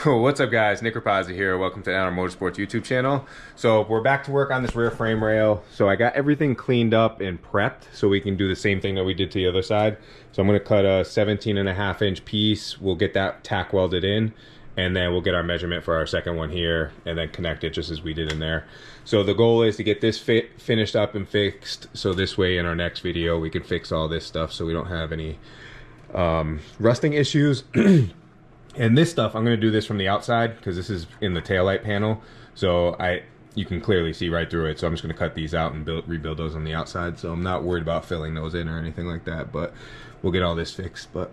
What's up, guys? Nick Rapazi here. Welcome to our Motorsports YouTube channel. So we're back to work on this rear frame rail. So I got everything cleaned up and prepped so we can do the same thing that we did to the other side. So I'm going to cut a 17.5-inch piece. We'll get that tack welded in, and then we'll get our measurement for our second one here and then connect it just as we did in there. So the goal is to get this finished up and fixed, so this way in our next video we can fix all this stuff so we don't have any rusting issues. And this stuff, I'm going to do this from the outside because this is in the taillight panel. So you can clearly see right through it. So I'm just going to cut these out and rebuild those on the outside. So I'm not worried about filling those in or anything like that. But we'll get all this fixed. But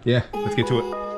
yeah, let's get to it.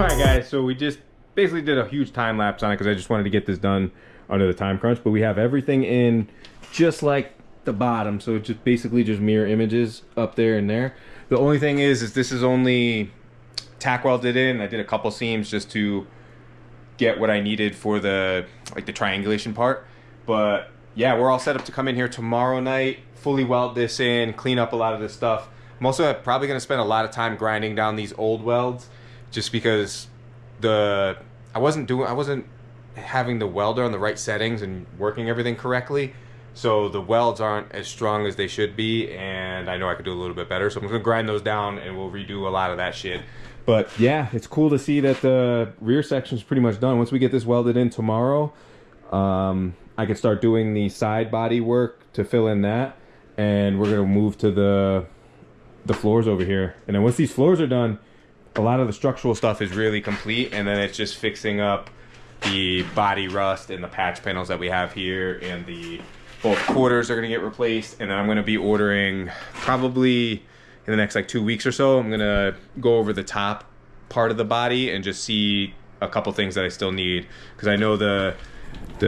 Alright guys, so we just basically did a huge time lapse on it because I just wanted to get this done under the time crunch, but we have everything in just like the bottom, so it's just basically just mirror images up there and there. The only thing is this is only tack welded in. I did a couple seams just to get what I needed for the triangulation part. But yeah, we're all set up to come in here tomorrow night, fully weld this in, clean up a lot of this stuff. I'm also probably going to spend a lot of time grinding down these old welds, just because I wasn't having the welder on the right settings and working everything correctly. So the welds aren't as strong as they should be, and I know I could do a little bit better. So I'm gonna grind those down and we'll redo a lot of that shit. But yeah, it's cool to see that the rear section is pretty much done. Once we get this welded in tomorrow, I can start doing the side body work to fill in that, and we're gonna move to the floors over here. And then once these floors are done, a lot of the structural stuff is really complete, and then it's just fixing up the body rust and the patch panels that we have here, and both quarters are going to get replaced. And then I'm going to be ordering, probably in the next like 2 weeks or so, I'm going to go over the top part of the body and just see a couple things that I still need, because I know the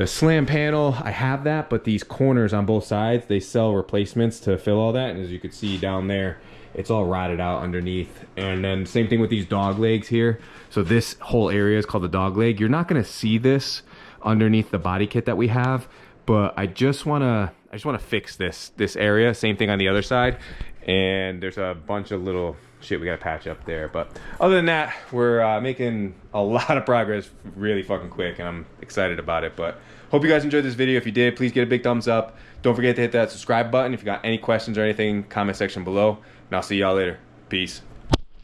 slam panel, I have that, but these corners on both sides, they sell replacements to fill all that, and as you can see down there, it's all rotted out underneath. And then same thing with these dog legs here. So this whole area is called the dog leg. You're not going to see this underneath the body kit that we have, but I just want to fix this area. Same thing on the other side, and there's a bunch of little shit we got to patch up there. But other than that, we're making a lot of progress really fucking quick, and I'm excited about it. But hope you guys enjoyed this video. If you did, please get a big thumbs up. Don't forget to hit that subscribe button. If you got any questions or anything, comment section below. And I'll see y'all later. Peace.